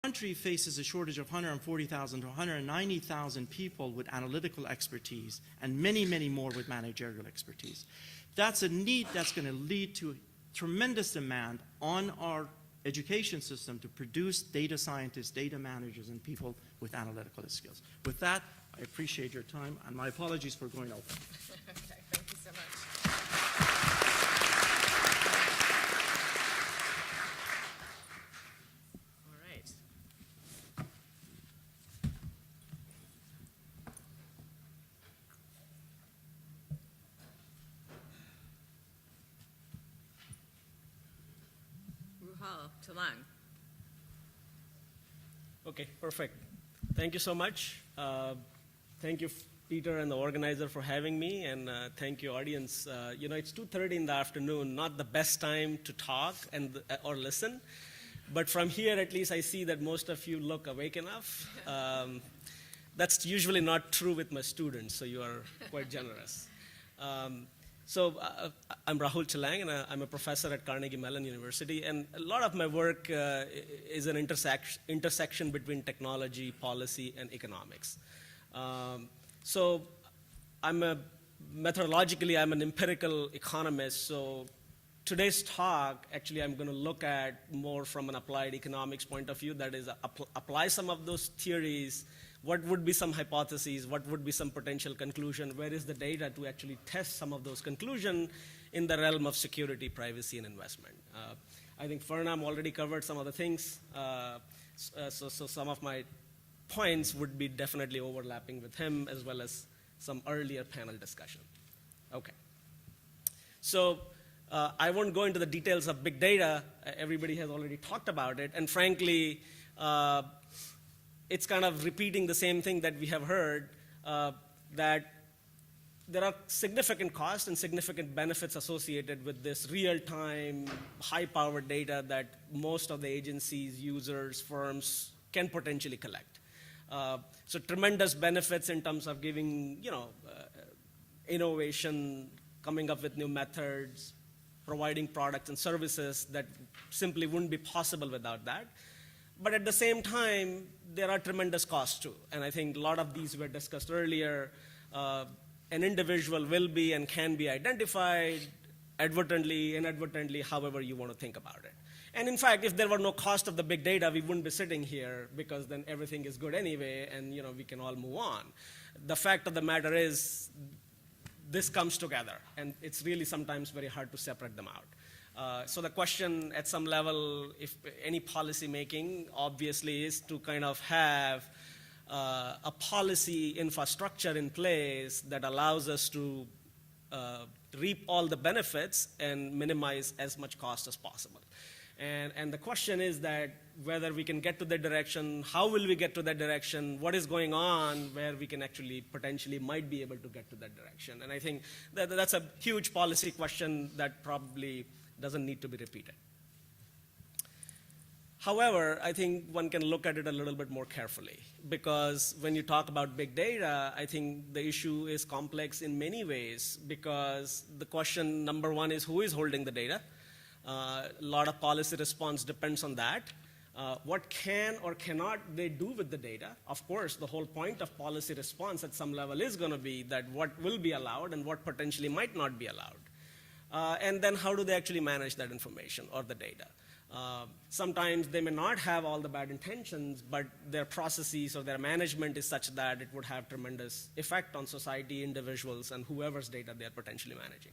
country faces a shortage of 140,000 to 190,000 people with analytical expertise and many, many more with managerial expertise. That's a need that's going to lead to tremendous demand on our education system to produce data scientists, data managers, and people with analytical skills. With that, I appreciate your time, and my apologies for going over. Okay, thank you so much. All right. Rahul, Telang. Okay, perfect. Thank you so much. Thank you, Peter and the organizer, for having me, and thank you, audience. It's 2:30 in the afternoon, not the best time to talk or listen, but from here, at least, I see that most of you look awake enough. That's usually not true with my students, so you are quite generous. I'm Rahul Telang, and I'm a professor at Carnegie Mellon University, and a lot of my work is an intersection between technology, policy, and economics. Methodologically, I'm an empirical economist, so today's talk, actually, I'm going to look at more from an applied economics point of view, that is, apply some of those theories. What would be some hypotheses? What would be some potential conclusion? Where is the data to actually test some of those conclusions in the realm of security, privacy, and investment? I think Farnam already covered some of the things, so some of my points would be definitely overlapping with him, as well as some earlier panel discussion. Okay. So I won't go into the details of big data. Everybody has already talked about it, and frankly, it's kind of repeating the same thing that we have heard, that there are significant costs and significant benefits associated with this real-time, high-powered data that most of the agencies, users, firms can potentially collect. So tremendous benefits in terms of giving, innovation, coming up with new methods, providing products and services that simply wouldn't be possible without that. But at the same time, there are tremendous costs too. And I think a lot of these were discussed earlier. An individual will be and can be identified advertently, inadvertently, however you want to think about it. And in fact, if there were no cost of the big data, we wouldn't be sitting here, because then everything is good anyway, and we can all move on. The fact of the matter is, this comes together, and it's really sometimes very hard to separate them out. So the question at some level, if any policy making, obviously, is to kind of have a policy infrastructure in place that allows us to reap all the benefits and minimize as much cost as possible. And the question is that whether we can get to that direction, how will we get to that direction, what is going on where we can actually potentially might be able to get to that direction. And I think that's a huge policy question that probably doesn't need to be repeated. However, I think one can look at it a little bit more carefully, because when you talk about big data, I think the issue is complex in many ways, because the question number one is, who is holding the data? A lot of policy response depends on that. What can or cannot they do with the data? Of course, the whole point of policy response at some level is going to be that what will be allowed and what potentially might not be allowed. And then how do they actually manage that information or the data? Sometimes they may not have all the bad intentions, but their processes or their management is such that it would have tremendous effect on society, individuals, and whoever's data they're potentially managing.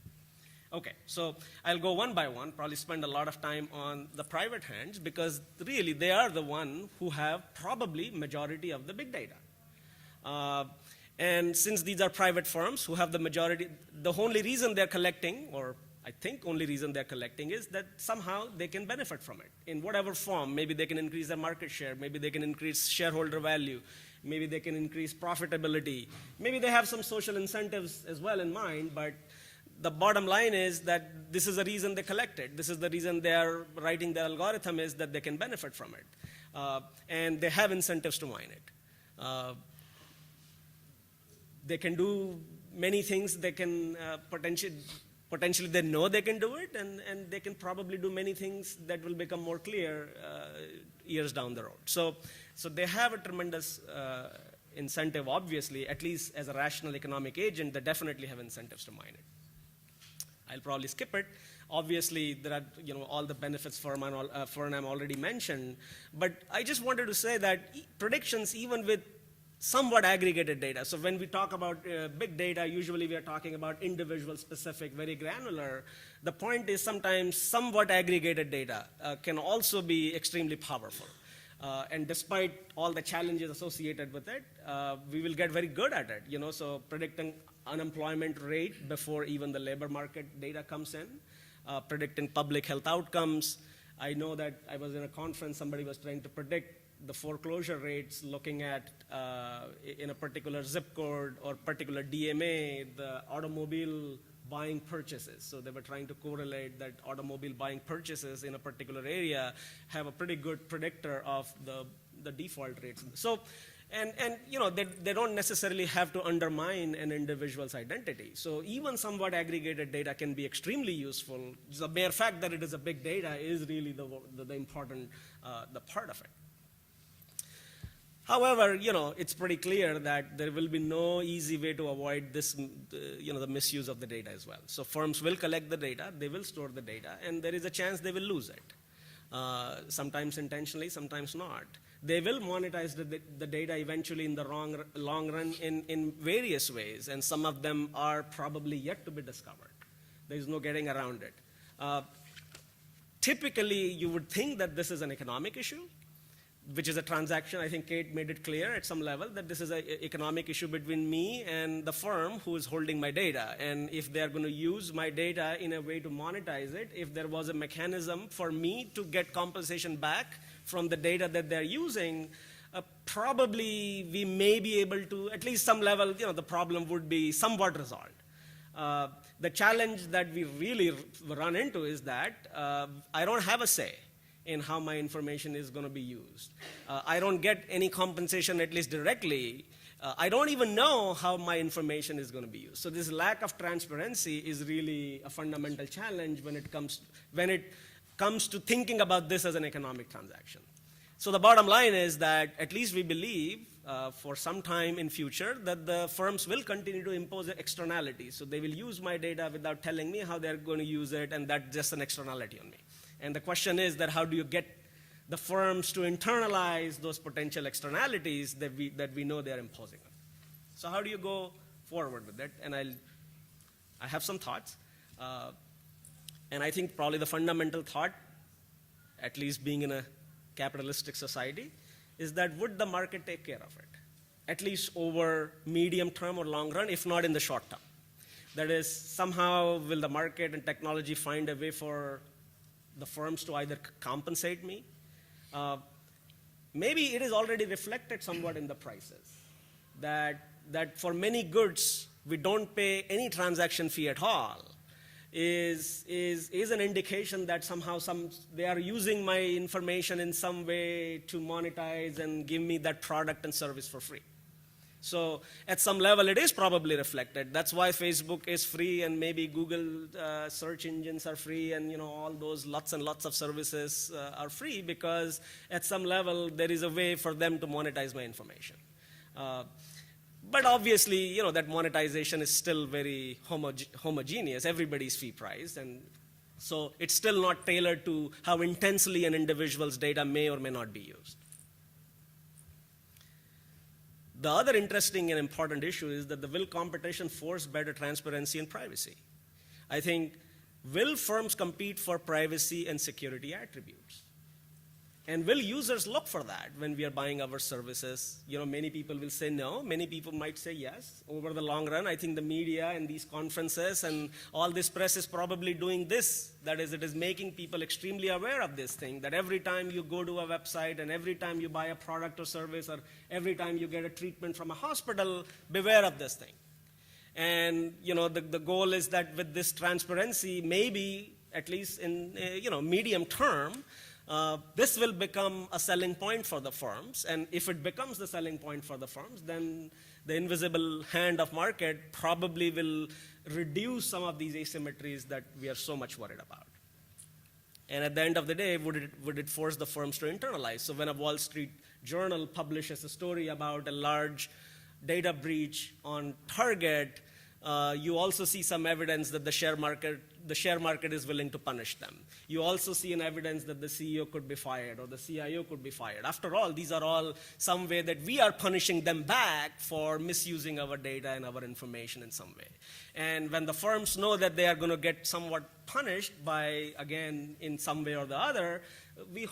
Okay, so I'll go one by one, probably spend a lot of time on the private hands, because really they are the one who have probably majority of the big data. And since these are private firms who have the majority, the only reason they're collecting, or I think only reason they're collecting, is that somehow they can benefit from it in whatever form. Maybe they can increase their market share, maybe they can increase shareholder value, maybe they can increase profitability, maybe they have some social incentives as well in mind, but the bottom line is that this is the reason they collect it. This is the reason they are writing the algorithm, is that they can benefit from it. And they have incentives to mine it. They can do many things. They can potentially, potentially they know they can do it, and they can probably do many things that will become more clear years down the road. So they have a tremendous incentive, obviously, at least as a rational economic agent, they definitely have incentives to mine it. I'll probably skip it. Obviously, there are all the benefits Farnam already mentioned, but I just wanted to say that predictions, even with somewhat aggregated data. So when we talk about big data, usually we are talking about individual specific, very granular. The point is sometimes somewhat aggregated data can also be extremely powerful. And despite all the challenges associated with it, we will get very good at it. So predicting unemployment rate before even the labor market data comes in, predicting public health outcomes. I know that I was in a conference, somebody was trying to predict the foreclosure rates looking at, in a particular zip code or particular DMA, the automobile buying purchases. So they were trying to correlate that automobile buying purchases in a particular area have a pretty good predictor of the default rates. So, and they don't necessarily have to undermine an individual's identity. So even somewhat aggregated data can be extremely useful. The mere fact that it is a big data is really the important the part of it. However, it's pretty clear that there will be no easy way to avoid this, the misuse of the data as well. So firms will collect the data, they will store the data, and there is a chance they will lose it. Sometimes intentionally, sometimes not. They will monetize the data eventually in the long run in various ways, and some of them are probably yet to be discovered. There is no getting around it. Typically, you would think that this is an economic issue, which is a transaction. I think Kate made it clear at some level that this is an economic issue between me and the firm who is holding my data. And if they're going to use my data in a way to monetize it, if there was a mechanism for me to get compensation back from the data that they're using, probably we may be able to, at least some level, the problem would be somewhat resolved. The challenge that we really run into is that I don't have a say in how my information is going to be used. I don't get any compensation, at least directly. I don't even know how my information is going to be used. So this lack of transparency is really a fundamental challenge when it comes to thinking about this as an economic transaction. So the bottom line is that at least we believe for some time in future that the firms will continue to impose externalities. So they will use my data without telling me how they're going to use it, and that's just an externality on me. And the question is that how do you get the firms to internalize those potential externalities that we know they're imposing on? So how do you go forward with that? And I have some thoughts. And I think probably the fundamental thought, at least being in a capitalistic society, is that would the market take care of it? At least over medium term or long run, if not in the short term. That is, somehow will the market and technology find a way for the firms to either compensate me. Maybe it is already reflected somewhat in the prices, that for many goods we don't pay any transaction fee at all, is an indication that somehow they are using my information in some way to monetize and give me that product and service for free. So at some level, it is probably reflected. That's why Facebook is free, and maybe Google search engines are free, and all those lots and lots of services are free, because at some level, there is a way for them to monetize my information. But obviously, that monetization is still very homogeneous. Everybody's fee priced, and so it's still not tailored to how intensely an individual's data may or may not be used. The other interesting and important issue is that will competition force better transparency and privacy? I think, will firms compete for privacy and security attributes? And will users look for that when we are buying our services? Many people will say no. Many people might say yes. Over the long run, I think the media and these conferences and all this press is probably doing this. That is, it is making people extremely aware of this thing, that every time you go to a website and every time you buy a product or service or every time you get a treatment from a hospital, beware of this thing. And the goal is that with this transparency, maybe at least in medium term, this will become a selling point for the firms. And if it becomes the selling point for the firms, then the invisible hand of market probably will reduce some of these asymmetries that we are so much worried about. And at the end of the day, would it force the firms to internalize? So when a Wall Street Journal publishes a story about a large data breach on Target, you also see some evidence that the share market is willing to punish them. You also see an evidence that the CEO could be fired or the CIO could be fired. After all, these are all some way that we are punishing them back for misusing our data and our information in some way. And when the firms know that they are going to get somewhat punished by, again, in some way or the other, we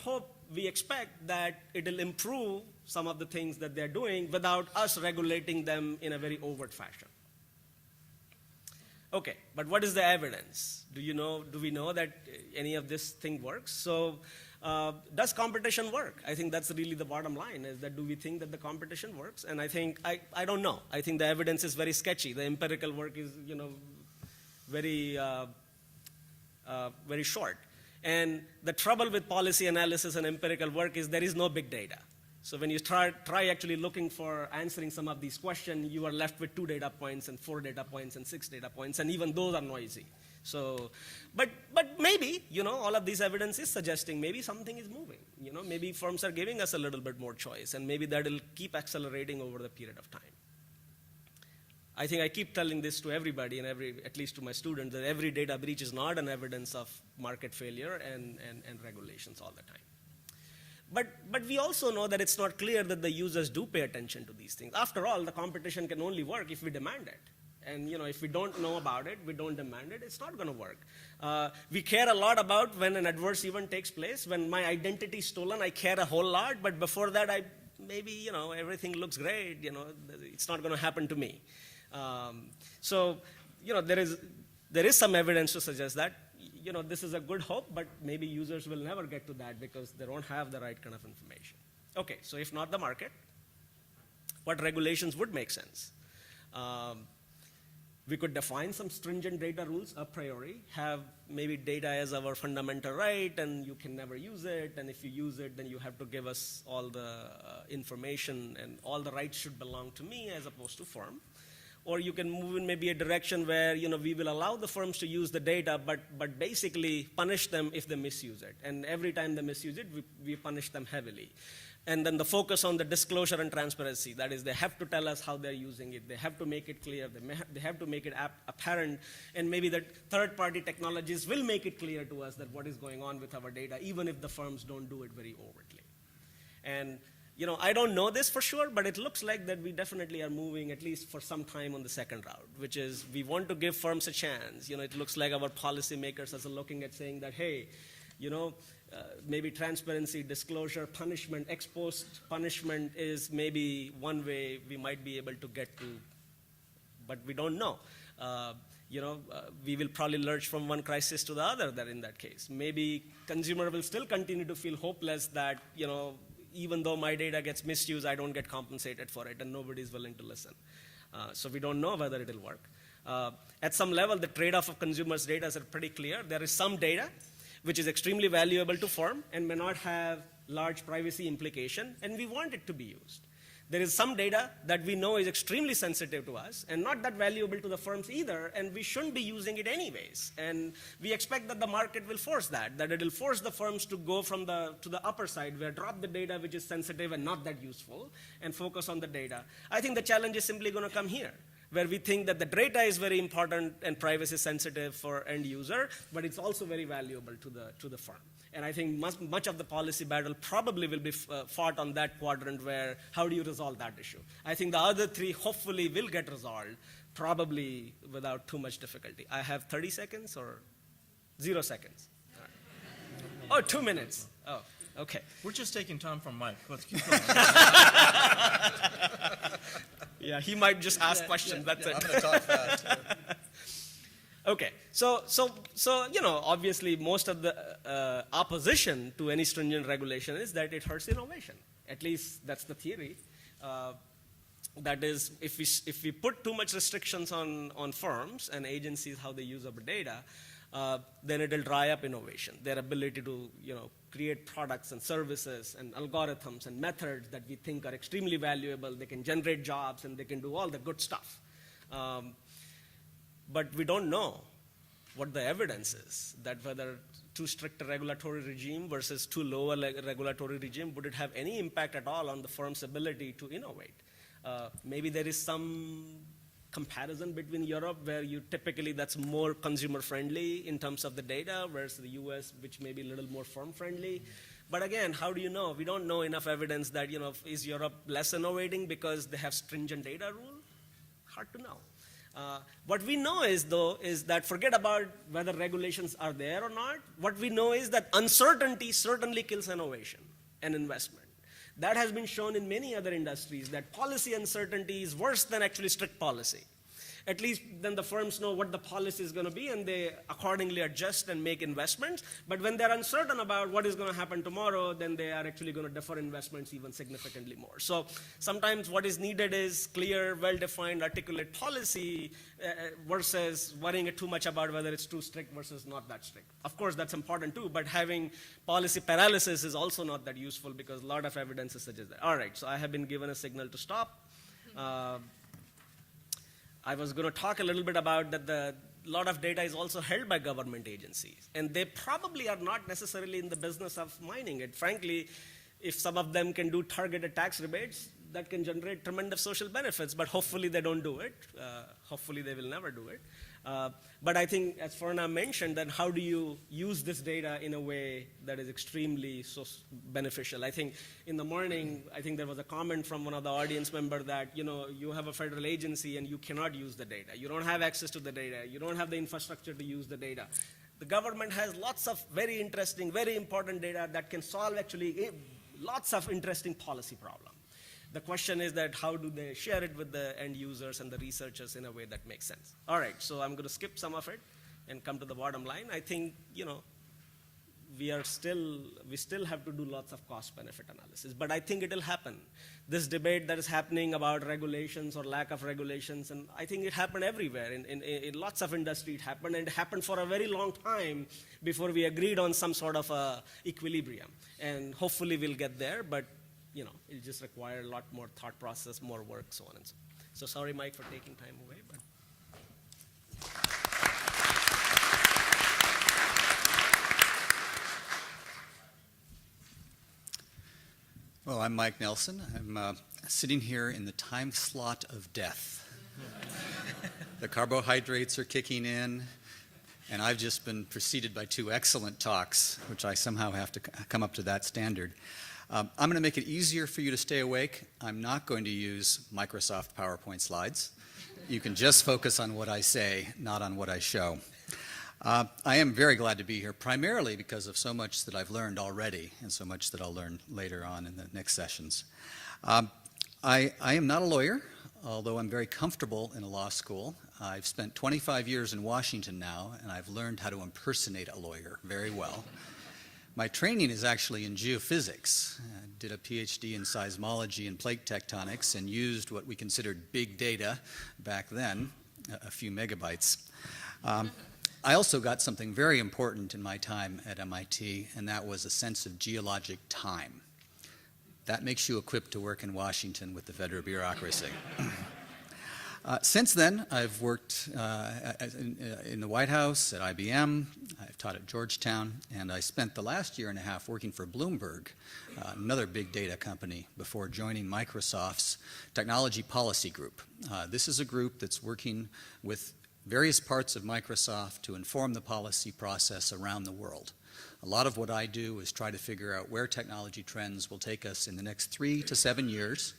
expect that it will improve some of the things that they're doing without us regulating them in a very overt fashion. Okay, but what is the evidence? Do we know that any of this thing works? So does competition work? I think that's really the bottom line, is that do we think that the competition works? And I think, I don't know. I think the evidence is very sketchy. The empirical work is, very, very short. And the trouble with policy analysis and empirical work is there is no big data. So when you try actually looking for answering some of these questions, you are left with 2 data points and 4 data points and 6 data points, and even those are noisy. So, but maybe, all of this evidence is suggesting maybe something is moving. Maybe firms are giving us a little bit more choice, and maybe that will keep accelerating over the period of time. I think I keep telling this to everybody, and at least to my students, that every data breach is not an evidence of market failure and regulations all the time. But we also know that it's not clear that the users do pay attention to these things. After all, the competition can only work if we demand it. And if we don't know about it, we don't demand it, it's not going to work. We care a lot about when an adverse event takes place. When my identity is stolen, I care a whole lot. But before that, maybe everything looks great. It's not going to happen to me. So there is some evidence to suggest that. This is a good hope, but maybe users will never get to that because they don't have the right kind of information. Okay, so if not the market, what regulations would make sense? We could define some stringent data rules a priori, have maybe data as our fundamental right, and you can never use it, and if you use it, then you have to give us all the information, and all the rights should belong to me as opposed to firm. Or you can move in maybe a direction where we will allow the firms to use the data, but basically punish them if they misuse it. And every time they misuse it, we punish them heavily. And then the focus on the disclosure and transparency. That is, they have to tell us how they're using it. They have to make it clear. They have to make it apparent. And maybe that third-party technologies will make it clear to us that what is going on with our data, even if the firms don't do it very overtly. And I don't know this for sure, but it looks like that we definitely are moving, at least for some time, on the second route, which is we want to give firms a chance. It looks like our policymakers are looking at saying that, hey, maybe transparency, disclosure, punishment, ex post punishment is maybe one way we might be able to get to, but we don't know. We will probably lurch from one crisis to the other in that case. Maybe consumer will still continue to feel hopeless that, even though my data gets misused, I don't get compensated for it, and nobody's willing to listen. So we don't know whether it'll work. At some level, the trade-off of consumers' data is pretty clear. There is some data which is extremely valuable to firm and may not have large privacy implication, and we want it to be used. There is some data that we know is extremely sensitive to us and not that valuable to the firms either, and we shouldn't be using it anyways. And we expect that the market will force that it will force the firms to go to the upper side, where drop the data which is sensitive and not that useful and focus on the data. I think the challenge is simply going to come here, where we think that the data is very important and privacy sensitive for end user, but it's also very valuable to the firm. And I think much of the policy battle probably will be fought on that quadrant, where how do you resolve that issue? I think the other 3 hopefully will get resolved, probably without too much difficulty. I have 30 seconds or 0 seconds? All right. Oh, 2 minutes. Oh, okay. We're just taking time from Mike. Let's keep going. Yeah, he might just ask questions. That's it. I'm going to talk fast. Okay, so obviously most of the opposition to any stringent regulation is that it hurts innovation. At least that's the theory. That is, if we put too much restrictions on firms and agencies how they use our data, then it'll dry up innovation. Their ability to create products and services and algorithms and methods that we think are extremely valuable. They can generate jobs and they can do all the good stuff. But we don't know what the evidence is, that whether too strict a regulatory regime versus too low a regulatory regime, would it have any impact at all on the firm's ability to innovate? Maybe there is some comparison between Europe, where you typically that's more consumer friendly in terms of the data, whereas the US, which may be a little more firm friendly. But again, how do you know? We don't know enough evidence that, is Europe less innovating because they have stringent data rule? Hard to know. What we know is that forget about whether regulations are there or not. What we know is that uncertainty certainly kills innovation and investment. That has been shown in many other industries, that policy uncertainty is worse than actually strict policy. At least then the firms know what the policy is going to be, and they accordingly adjust and make investments. But when they're uncertain about what is going to happen tomorrow, then they are actually going to defer investments even significantly more. So sometimes what is needed is clear, well-defined, articulate policy versus worrying too much about whether it's too strict versus not that strict. Of course, that's important too, but having policy paralysis is also not that useful, because a lot of evidence suggests that. All right, so I have been given a signal to stop. I was going to talk a little bit about that a lot of data is also held by government agencies, and they probably are not necessarily in the business of mining it. Frankly, if some of them can do targeted tax rebates, that can generate tremendous social benefits, but hopefully they don't do it. Hopefully they will never do it. But I think, as Farnam mentioned, then how do you use this data in a way that is extremely beneficial? I think in the morning, I think there was a comment from one of the audience members that, you have a federal agency and you cannot use the data. You don't have access to the data. You don't have the infrastructure to use the data. The government has lots of very interesting, very important data that can solve actually lots of interesting policy problems. The question is that how do they share it with the end users and the researchers in a way that makes sense? All right, so I'm going to skip some of it and come to the bottom line. I think, we still have to do lots of cost-benefit analysis, but I think it'll happen. This debate that is happening about regulations or lack of regulations, and I think it happened everywhere. In lots of industry it happened, and it happened for a very long time before we agreed on some sort of equilibrium. And hopefully we'll get there, but it just require a lot more thought process, more work, so on and so on. So sorry, Mike, for taking time away. But well, I'm Mike Nelson. I'm sitting here in the time slot of death. The carbohydrates are kicking in, and I've just been preceded by two excellent talks, which I somehow have to come up to that standard. I'm going to make it easier for you to stay awake. I'm not going to use Microsoft PowerPoint slides. You can just focus on what I say, not on what I show. I am very glad to be here, primarily because of so much that I've learned already and so much that I'll learn later on in the next sessions. I am not a lawyer, although I'm very comfortable in a law school. I've spent 25 years in Washington now, and I've learned how to impersonate a lawyer very well. My training is actually in geophysics. I did a PhD in seismology and plate tectonics and used what we considered big data back then, a few megabytes. I also got something very important in my time at MIT, and that was a sense of geologic time. That makes you equipped to work in Washington with the federal bureaucracy. Since then, I've worked in the White House, at IBM, I've taught at Georgetown, and I spent the last year and a half working for Bloomberg, another big data company, before joining Microsoft's Technology Policy Group. This is a group that's working with various parts of Microsoft to inform the policy process around the world. A lot of what I do is try to figure out where technology trends will take us in the next 3 to 7 years,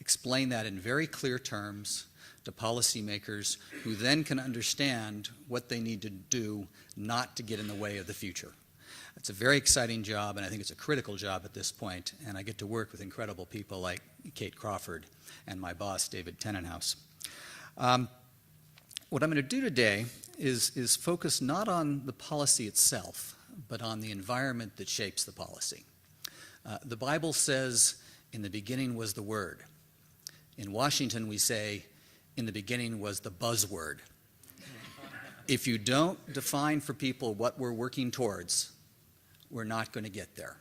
explain that in very clear terms to policymakers who then can understand what they need to do not to get in the way of the future. It's a very exciting job, and I think it's a critical job at this point, and I get to work with incredible people like Kate Crawford and my boss, David Tenenhouse. What I'm going to do today is focus not on the policy itself, but on the environment that shapes the policy. The Bible says, "In the beginning was the Word." In Washington, we say, "In the beginning was the buzzword." if you don't define for people what we're working towards, we're not going to get there.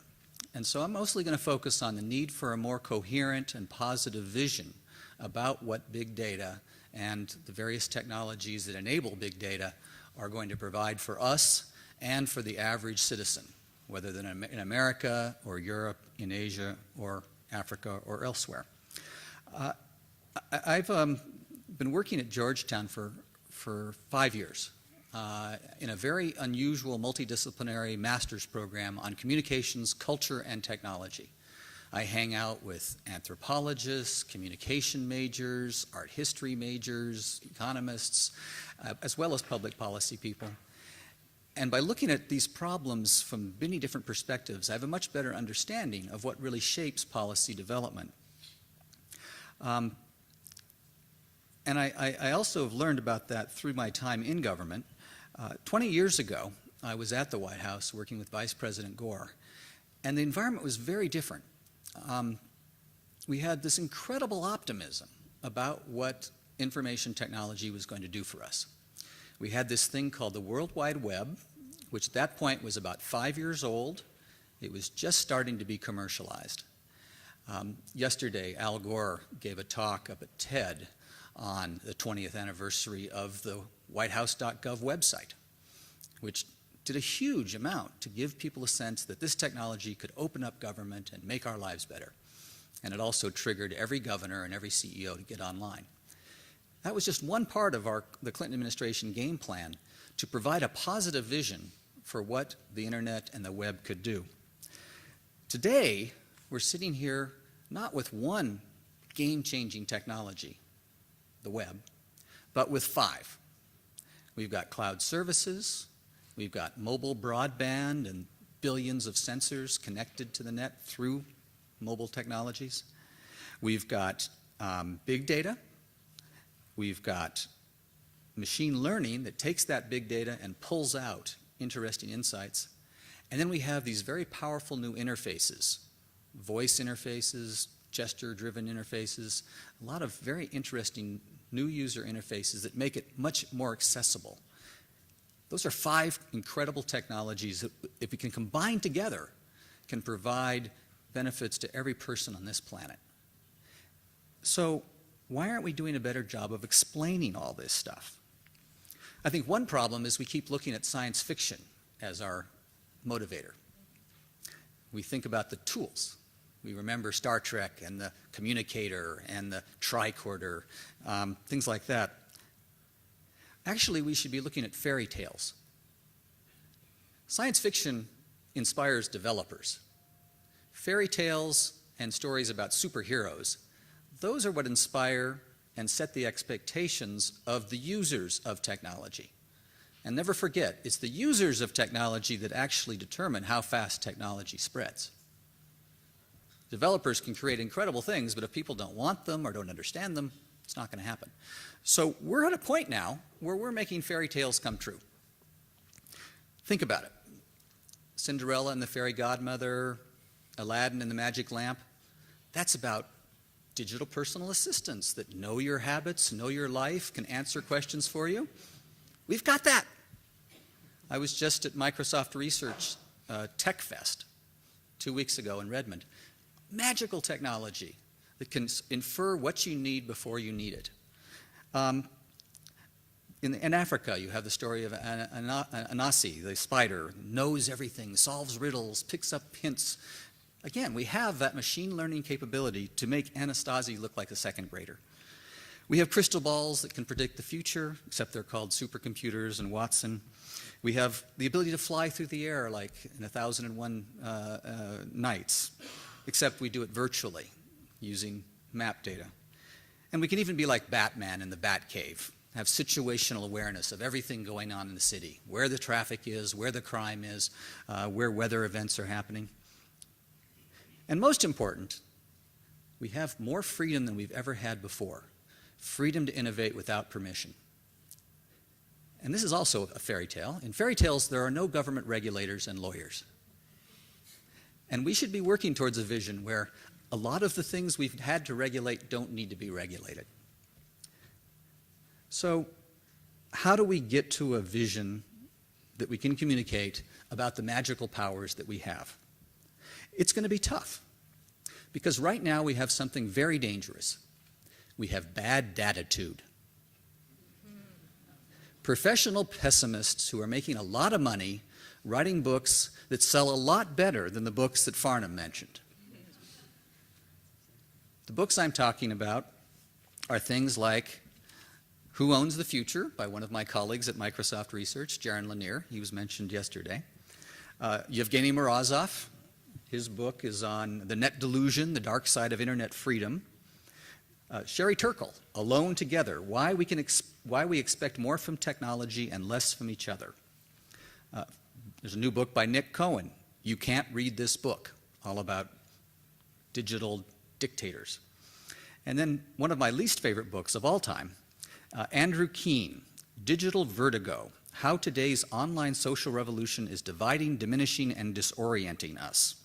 And so I'm mostly going to focus on the need for a more coherent and positive vision about what big data and the various technologies that enable big data are going to provide for us and for the average citizen, whether they're in America or Europe, in Asia or Africa or elsewhere. I've been working at Georgetown for 5 years in a very unusual multidisciplinary master's program on communications, culture, and technology. I hang out with anthropologists, communication majors, art history majors, economists, as well as public policy people. And by looking at these problems from many different perspectives, I have a much better understanding of what really shapes policy development. And I also have learned about that through my time in government. 20 years ago, I was at the White House working with Vice President Gore, and the environment was very different. We had this incredible optimism about what information technology was going to do for us. We had this thing called the World Wide Web, which at that point was about 5 years old. It was just starting to be commercialized. Yesterday, Al Gore gave a talk up at TED on the 20th anniversary of the whitehouse.gov website, which did a huge amount to give people a sense that this technology could open up government and make our lives better. And it also triggered every governor and every CEO to get online. That was just one part of the Clinton administration game plan to provide a positive vision for what the internet and the web could do. Today, we're sitting here not with one game-changing technology, the web, but with 5. We've got cloud services, we've got mobile broadband and billions of sensors connected to the net through mobile technologies. We've got big data. We've got machine learning that takes that big data and pulls out interesting insights. And then we have these very powerful new interfaces, voice interfaces, gesture-driven interfaces, a lot of very interesting new user interfaces that make it much more accessible. Those are 5 incredible technologies that, if we can combine together, can provide benefits to every person on this planet. So why aren't we doing a better job of explaining all this stuff? I think one problem is we keep looking at science fiction as our motivator. We think about the tools. We remember Star Trek and the communicator and the tricorder, things like that. Actually, we should be looking at fairy tales. Science fiction inspires developers. Fairy tales and stories about superheroes, those are what inspire and set the expectations of the users of technology. And never forget, it's the users of technology that actually determine how fast technology spreads. Developers can create incredible things, but if people don't want them or don't understand them, it's not going to happen. So we're at a point now where we're making fairy tales come true. Think about it. Cinderella and the Fairy Godmother, Aladdin and the Magic Lamp, that's about digital personal assistants that know your habits, know your life, can answer questions for you. We've got that. I was just at Microsoft Research Tech Fest 2 weeks ago in Redmond. Magical technology that can infer what you need before you need it. In Africa, you have the story of Anansi, the spider, knows everything, solves riddles, picks up hints. Again, we have that machine learning capability to make Anastasi look like a second grader. We have crystal balls that can predict the future, except they're called supercomputers and Watson. We have the ability to fly through the air like in 1001 Nights, except we do it virtually using map data. And we can even be like Batman in the Batcave, have situational awareness of everything going on in the city, where the traffic is, where the crime is, where weather events are happening. And most important, we have more freedom than we've ever had before. Freedom to innovate without permission. And this is also a fairy tale. In fairy tales, there are no government regulators and lawyers. And we should be working towards a vision where a lot of the things we've had to regulate don't need to be regulated. So how do we get to a vision that we can communicate about the magical powers that we have? It's going to be tough, because right now we have something very dangerous. We have bad datitude. Professional pessimists who are making a lot of money writing books that sell a lot better than the books that Farnam mentioned. The books I'm talking about are things like Who Owns the Future by one of my colleagues at Microsoft Research, Jaron Lanier. He was mentioned yesterday. Yevgeny Morozov, his book is on the net delusion, the dark side of internet freedom. Sherry Turkle, Alone Together, why we expect more from technology and less from each other. There's a new book by Nick Cohen, You Can't Read This Book, all about digital dictators. And then one of my least favorite books of all time, Andrew Keen, Digital Vertigo, How Today's Online Social Revolution is Dividing, Diminishing, and Disorienting Us.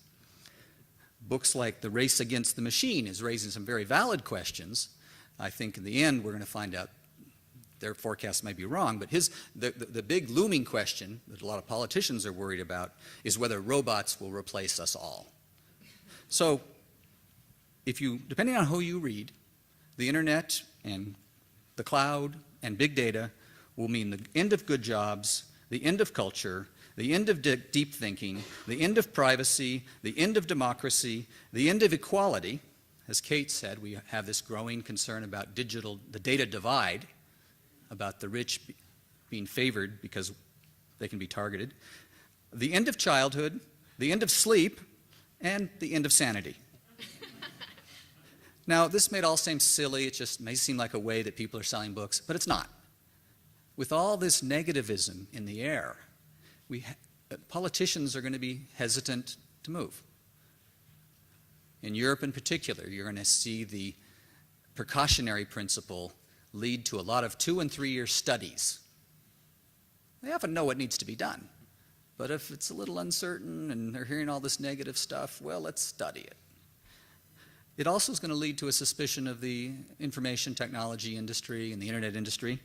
Books like The Race Against the Machine is raising some very valid questions. I think in the end we're going to find out their forecasts might be wrong, but the big looming question that a lot of politicians are worried about is whether robots will replace us all. So depending on who you read, the internet and the cloud and big data will mean the end of good jobs, the end of culture, the end of deep thinking, the end of privacy, the end of democracy, the end of equality. As Kate said, we have this growing concern about the data divide, about the rich being favored because they can be targeted, the end of childhood, the end of sleep, and the end of sanity. Now, this may all seem silly, it just may seem like a way that people are selling books, but it's not. With all this negativism in the air, politicians are going to be hesitant to move. In Europe in particular, you're going to see the precautionary principle lead to a lot of 2- and 3-year studies. They often know what needs to be done, but if it's a little uncertain and they're hearing all this negative stuff, well, let's study it. It also is going to lead to a suspicion of the information technology industry and the internet industry.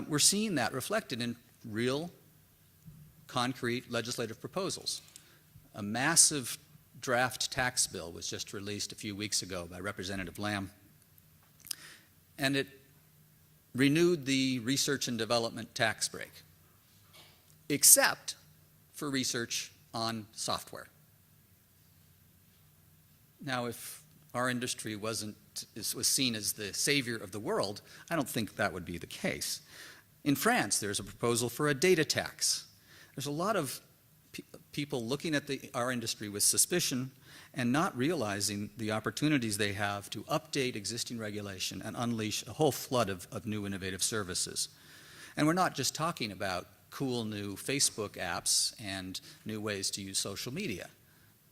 We're seeing that reflected in real, concrete legislative proposals. A massive draft tax bill was just released a few weeks ago by Representative Lamb, and it renewed the research and development tax break, except for research on software. Now, if our industry was seen as the savior of the world, I don't think that would be the case. In France, there's a proposal for a data tax. There's a lot of people looking at our industry with suspicion and not realizing the opportunities they have to update existing regulation and unleash a whole flood of new innovative services. And we're not just talking about cool new Facebook apps and new ways to use social media.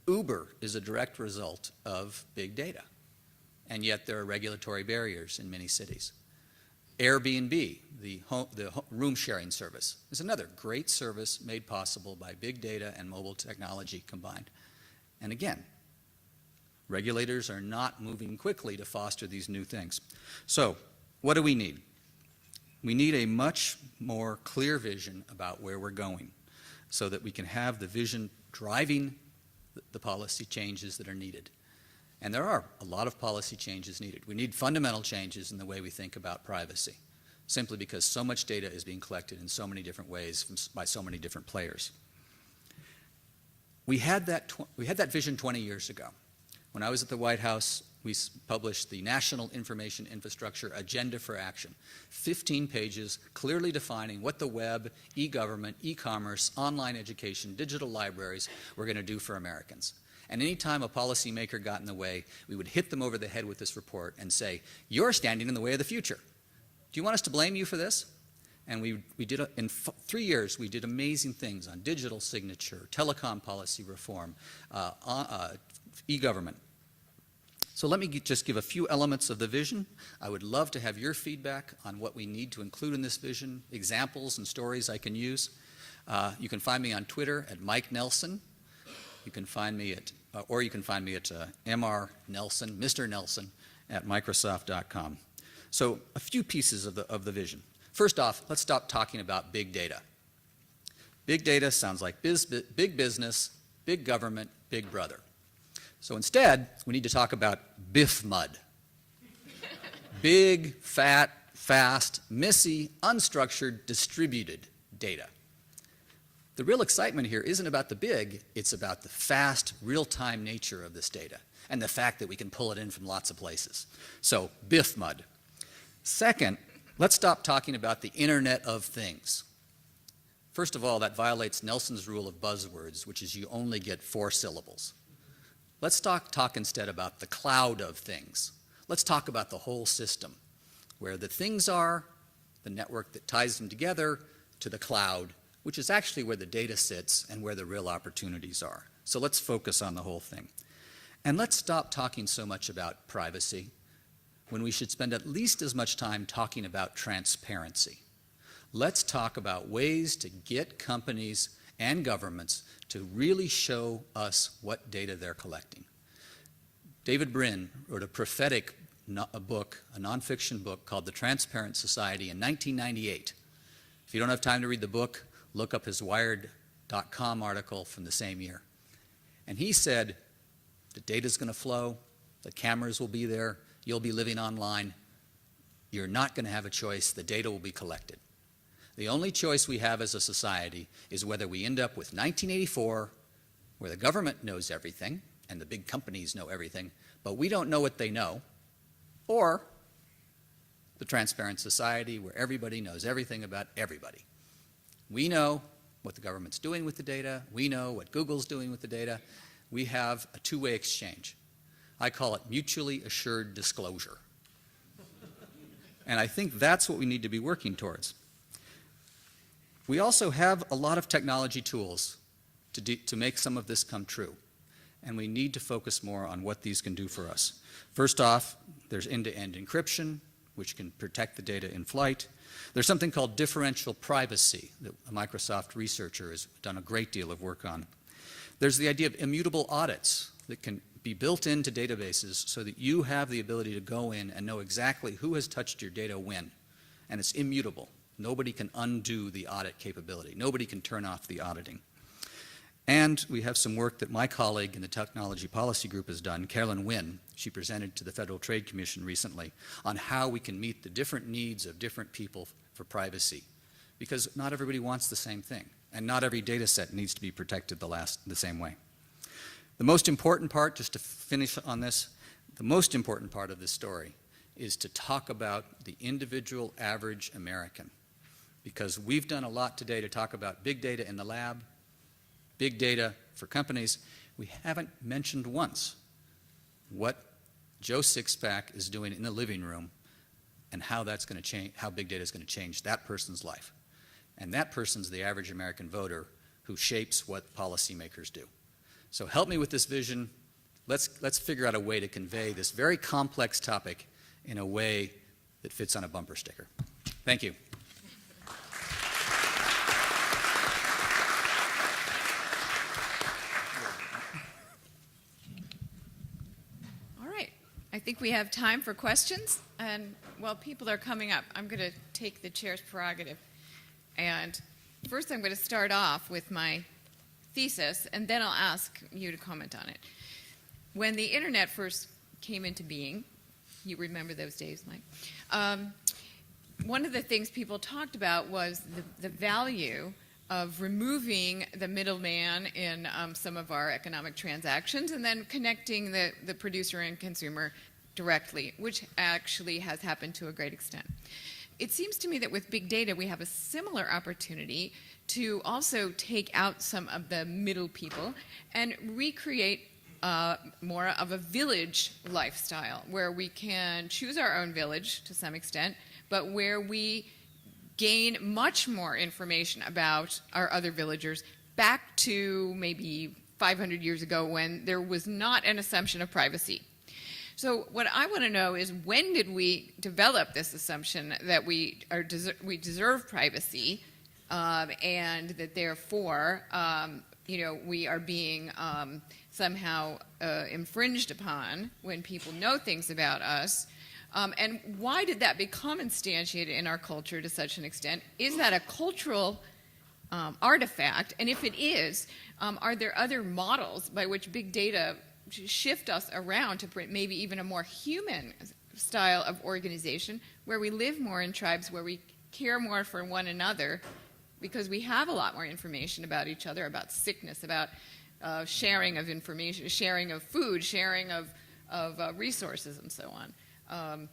Uber is a direct result of big data, and yet there are regulatory barriers in many cities. Airbnb, the room sharing service, is another great service made possible by big data and mobile technology combined. And again, regulators are not moving quickly to foster these new things. So, what do we need? We need a much more clear vision about where we're going so that we can have the vision driving the policy changes that are needed. And there are a lot of policy changes needed. We need fundamental changes in the way we think about privacy, simply because so much data is being collected in so many different ways by so many different players. We had that vision 20 years ago. When I was at the White House, we published the National Information Infrastructure Agenda for Action, 15 pages clearly defining what the web, e-government, e-commerce, online education, digital libraries were going to do for Americans. And any time a policymaker got in the way, we would hit them over the head with this report and say, you're standing in the way of the future. Do you want us to blame you for this? And in 3 years, we did amazing things on digital signature, telecom policy reform, e-government. So let me just give a few elements of the vision. I would love to have your feedback on what we need to include in this vision, examples and stories I can use. You can find me on Twitter at Mike Nelson. You can find me at Mr. Nelson at Microsoft.com. So a few pieces of the vision. First off, let's stop talking about big data. Big data sounds like big business, big government, big brother. So instead, we need to talk about BIF mud. Big, fat, fast, messy, unstructured, distributed data. The real excitement here isn't about the big, it's about the fast, real-time nature of this data and the fact that we can pull it in from lots of places. So, BIF mud. Second, let's stop talking about the Internet of Things. First of all, that violates Nelson's rule of buzzwords, which is you only get 4 syllables. Let's talk instead about the cloud of things. Let's talk about the whole system, where the things are, the network that ties them together, to the cloud, which is actually where the data sits and where the real opportunities are. So let's focus on the whole thing. And let's stop talking so much about privacy when we should spend at least as much time talking about transparency. Let's talk about ways to get companies and governments to really show us what data they're collecting. David Brin wrote a prophetic book, a nonfiction book called The Transparent Society in 1998. If you don't have time to read the book, look up his Wired.com article from the same year. And he said, the data's going to flow, the cameras will be there, you'll be living online, you're not going to have a choice, the data will be collected. The only choice we have as a society is whether we end up with 1984, where the government knows everything, and the big companies know everything, but we don't know what they know, or the transparent society where everybody knows everything about everybody. We know what the government's doing with the data. We know what Google's doing with the data. We have a two-way exchange. I call it mutually assured disclosure. And I think that's what we need to be working towards. We also have a lot of technology tools to make some of this come true. And we need to focus more on what these can do for us. First off, there's end-to-end encryption, which can protect the data in flight. There's something called differential privacy that a Microsoft researcher has done a great deal of work on. There's the idea of immutable audits that can be built into databases so that you have the ability to go in and know exactly who has touched your data when. And it's immutable. Nobody can undo the audit capability. Nobody can turn off the auditing. And we have some work that my colleague in the Technology Policy Group has done, Carolyn Wynn. She presented to the Federal Trade Commission recently on how we can meet the different needs of different people for privacy. Because not everybody wants the same thing, and not every data set needs to be protected the same way. The most important part, just to finish on this, the most important part of this story is to talk about the individual average American. Because we've done a lot today to talk about big data in the lab, big data for companies. We haven't mentioned once what Joe Sixpack is doing in the living room and how that's going to change, how big data is going to change that person's life. And that person's the average American voter who shapes what policymakers do. So help me with this vision. Let's figure out a way to convey this very complex topic in a way that fits on a bumper sticker. Thank you. I think we have time for questions, and while people are coming up, I'm going to take the chair's prerogative. And first I'm going to start off with my thesis, and then I'll ask you to comment on it. When the internet first came into being, you remember those days, Mike, one of the things people talked about was the value of removing the middleman in some of our economic transactions and then connecting the producer and consumer directly, which actually has happened to a great extent. It seems to me that with big data, we have a similar opportunity to also take out some of the middle people and recreate more of a village lifestyle where we can choose our own village to some extent, but where we gain much more information about our other villagers back to maybe 500 years ago when there was not an assumption of privacy. So what I want to know is, when did we develop this assumption that we deserve privacy and that therefore we are being somehow infringed upon when people know things about us? And why did that become instantiated in our culture to such an extent? Is that a cultural artifact? And if it is, are there other models by which big data shift us around to maybe even a more human style of organization, where we live more in tribes, where we care more for one another, because we have a lot more information about each other, about sickness, about sharing of information, sharing of food, sharing of resources, and so on.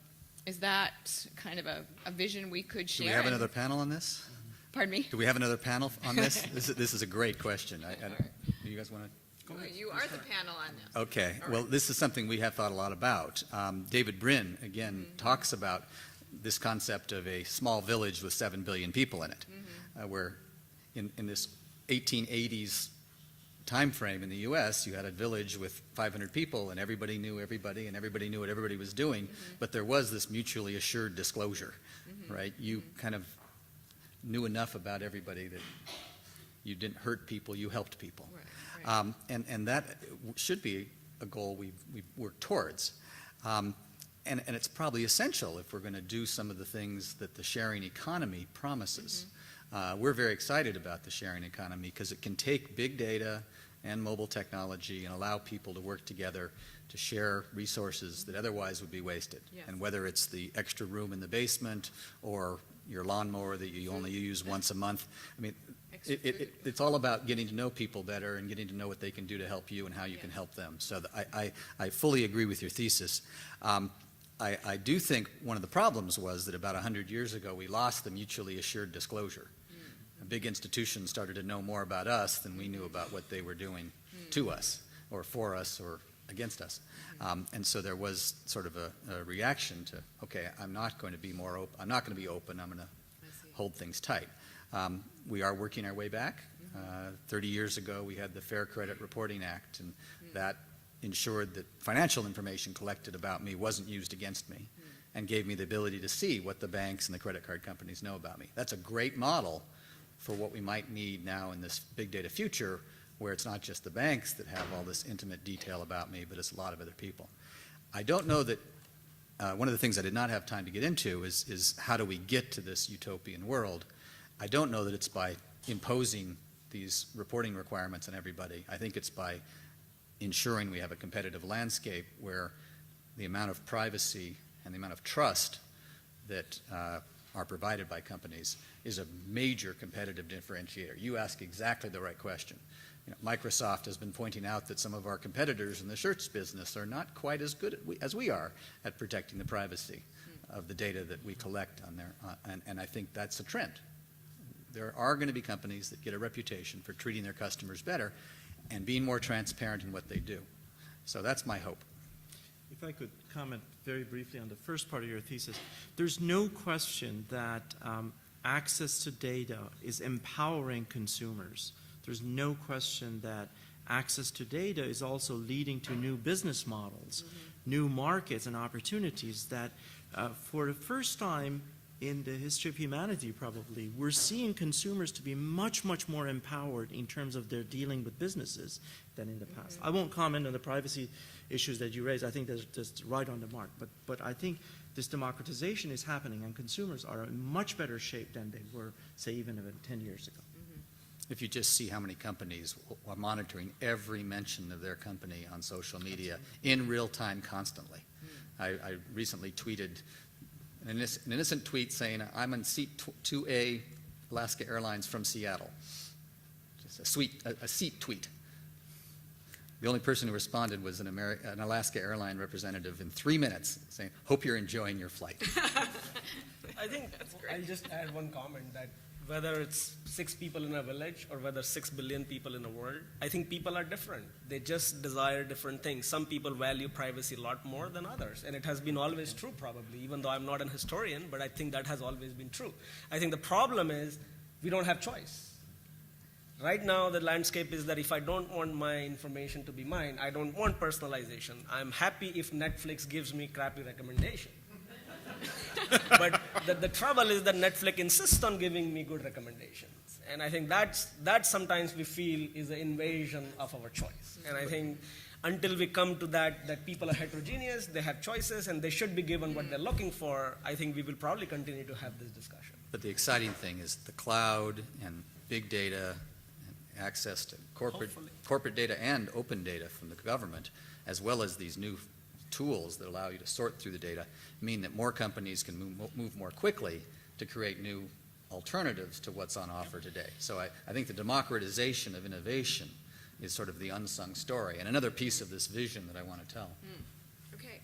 Is that kind of a vision we could share? Do we have another panel on this? Pardon me? Do we have another panel on this? This is a great question. Do you guys want to? You are the panel on this. Okay. All Well, right. this is something we have thought a lot about. David Brin, again, talks about this concept of a small village with 7 billion people in it, where in this 1880s time frame in the U.S., you had a village with 500 people, and everybody knew everybody, and everybody knew what everybody was doing, but there was this mutually assured disclosure, right? You kind of knew enough about everybody that you didn't hurt people, you helped people. Right. And that should be a goal we work towards. And it's probably essential if we're going to do some of the things that the sharing economy promises. We're very excited about the sharing economy because it can take big data and mobile technology and allow people to work together to share resources that otherwise would be wasted. Yes. And whether it's the extra room in the basement or your lawnmower that you only use once a month, I mean, it's all about getting to know people better and getting to know what they can do to help you and how you can help them. So I fully agree with your thesis. I do think one of the problems was that about 100 years ago we lost the mutually assured disclosure. Big institutions started to know more about us than we knew about what they were doing to us or for us or against us. And so there was sort of a reaction to, okay, I'm not going to be more open. I'm not going to be open. I'm going to hold things tight. We are working our way back. 30 years ago, we had the Fair Credit Reporting Act, and that ensured that financial information collected about me wasn't used against me and gave me the ability to see what the banks and the credit card companies know about me. That's a great model for what we might need now in this big data future, where it's not just the banks that have all this intimate detail about me, but it's a lot of other people. I don't know that one of the things I did not have time to get into is how do we get to this utopian world. I don't know that it's by imposing these reporting requirements on everybody. I think it's by ensuring we have a competitive landscape where the amount of privacy and the amount of trust that are provided by companies is a major competitive differentiator. You ask exactly the right question. You know, Microsoft has been pointing out that some of our competitors in the search business are not quite as good as we are at protecting the privacy of the data that we collect on there, and I think that's a trend. There are going to be companies that get a reputation for treating their customers better and being more transparent in what they do. So that's my hope. If I could comment very briefly on the first part of your thesis, there's no question that access to data is empowering consumers. There's no question that access to data is also leading to new business models, new markets and opportunities that for the first time in the history of humanity probably, we're seeing consumers to be much, much more empowered in terms of their dealing with businesses than in the past. I won't comment on the privacy issues that you raised. I think that's just right on the mark. But I think this democratization is happening and consumers are in much better shape than they were, say, even 10 years ago. If you just see how many companies are monitoring every mention of their company on social media in real time constantly. I recently tweeted an innocent tweet saying, I'm on seat 2A Alaska Airlines from Seattle. Just a seat tweet. The only person who responded was an Alaska airline representative in 3 minutes saying, hope you're enjoying your flight. I think I'll just add one comment that whether it's 6 people in a village or whether 6 billion people in the world, I think people are different. They just desire different things. Some people value privacy a lot more than others, and it has been always true probably, even though I'm not an historian, but I think that has always been true. I think the problem is we don't have choice. Right now, the landscape is that if I don't want my information to be mine, I don't want personalization. I'm happy if Netflix gives me crappy recommendation. But the trouble is that Netflix insists on giving me good recommendations. And I think that sometimes we feel is an invasion of our choice. And I think until we come to that people are heterogeneous, they have choices, and they should be given what they're looking for, I think we will probably continue to have this discussion. But the exciting thing is the cloud and big data and access to corporate data and open data from the government, as well as these new tools that allow you to sort through the data, mean that more companies can move more quickly to create new alternatives to what's on offer today. So I think the democratization of innovation is sort of the unsung story, and another piece of this vision that I want to tell. Okay.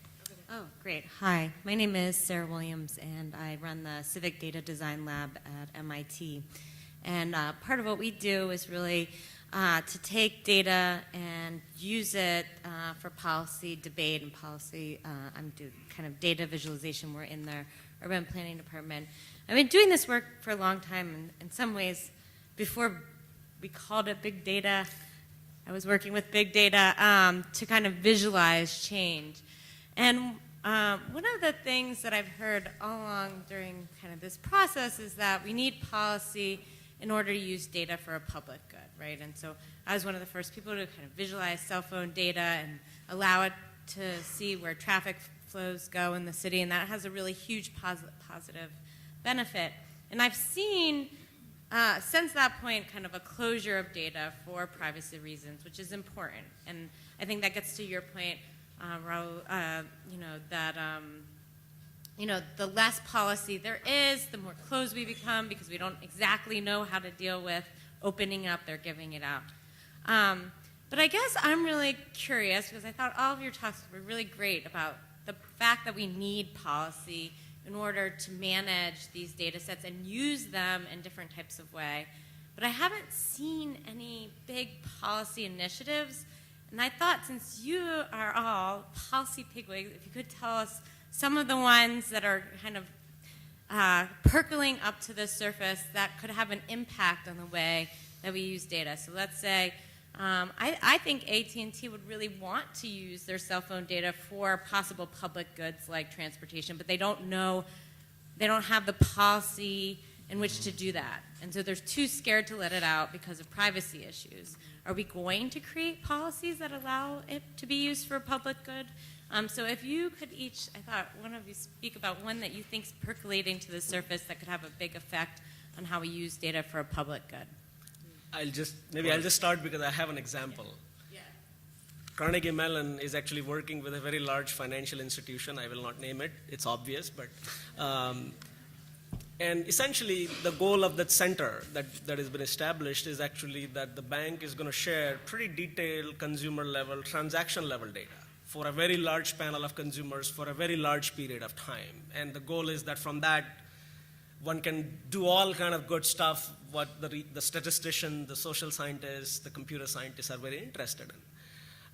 Oh, great. Hi, my name is Sarah Williams, and I run the Civic Data Design Lab at MIT. And part of what we do is really to take data and use it for policy debate and policy. I'm doing kind of data visualization. We're in the urban planning department. I've been doing this work for a long time, and in some ways, before we called it big data, I was working with big data to kind of visualize change. And one of the things that I've heard all along during kind of this process is that we need policy in order to use data for a public good, right? And so I was one of the first people to kind of visualize cell phone data and allow it to see where traffic flows go in the city, and that has a really huge positive benefit. And I've seen, since that point, kind of a closure of data for privacy reasons, which is important. And I think that gets to your point, Rahul, the less policy there is, the more closed we become because we don't exactly know how to deal with opening up or giving it out. But I guess I'm really curious because I thought all of your talks were really great about the fact that we need policy in order to manage these data sets and use them in different types of way. But I haven't seen any big policy initiatives. And I thought, since you are all policy pigwigs, if you could tell us some of the ones that are kind of percolating up to the surface that could have an impact on the way that we use data. So let's say, I think AT&T would really want to use their cell phone data for possible public goods like transportation, but they don't have the policy in which to do that. And so they're too scared to let it out because of privacy issues. Are we going to create policies that allow it to be used for a public good? So if you could each, I thought one of you speak about one that you think is percolating to the surface that could have a big effect on how we use data for a public good. I'll just start because I have an example. Yeah. Carnegie Mellon is actually working with a very large financial institution. I will not name it. It's obvious, but and essentially the goal of that center that has been established is actually that the bank is going to share pretty detailed consumer level, transaction level data for a very large panel of consumers for a very large period of time. And the goal is that from that, one can do all kind of good stuff what the statistician, the social scientists, the computer scientists are very interested in.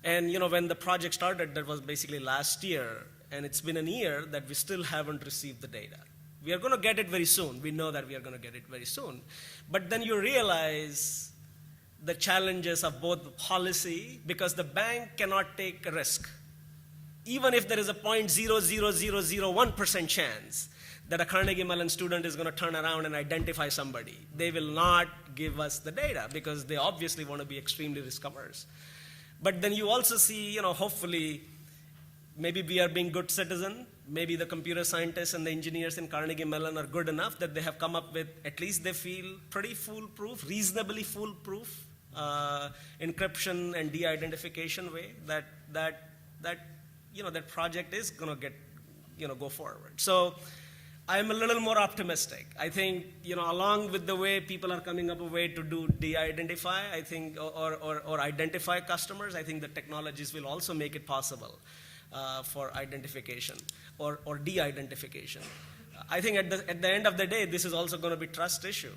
And when the project started, that was basically last year, and it's been a year that we still haven't received the data. We are going to get it very soon. We know that we are going to get it very soon. But then you realize the challenges of both the policy, because the bank cannot take a risk. Even if there is a 0.00001% chance that a Carnegie Mellon student is going to turn around and identify somebody, they will not give us the data because they obviously want to be extremely risk averse. But then you also see, hopefully, maybe we are being good citizens. Maybe the computer scientists and the engineers in Carnegie Mellon are good enough that they have come up with, at least they feel pretty foolproof, reasonably foolproof encryption and de-identification way that project is going to get, go forward. So I'm a little more optimistic. I think, along with the way people are coming up with a way to do de-identify, I think, or identify customers, I think the technologies will also make it possible for identification or de-identification. I think at the end of the day, this is also going to be trust issue.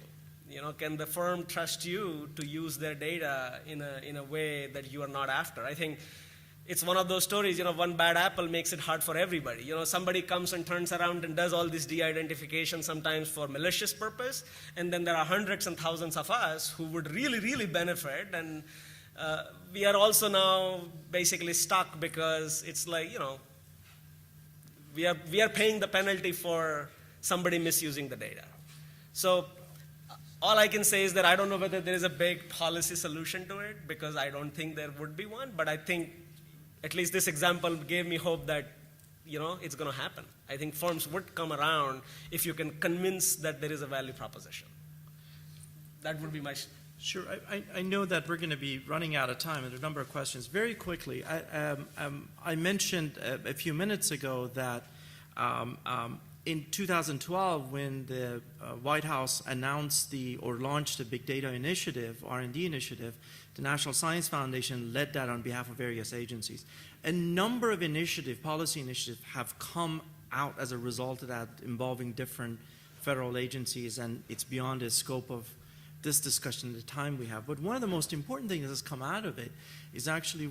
Can the firm trust you to use their data in a way that you are not after? I think it's one of those stories, one bad apple makes it hard for everybody. Somebody comes and turns around and does all this de-identification sometimes for malicious purpose, and then there are hundreds and thousands of us who would really, really benefit, and we are also now basically stuck because it's like, we are paying the penalty for somebody misusing the data. So all I can say is that I don't know whether there is a big policy solution to it, because I don't think there would be one, but I think at least this example gave me hope that, it's going to happen. I think firms would come around if you can convince that there is a value proposition. That would be my... Sure. I know that we're going to be running out of time, and there are a number of questions. Very quickly, I mentioned a few minutes ago that in 2012, when the White House announced or launched a big data initiative, R&D initiative, the National Science Foundation led that on behalf of various agencies. A number of policy initiatives have come out as a result of that, involving different federal agencies, and it's beyond the scope of this discussion, the time we have. But one of the most important things that's come out of it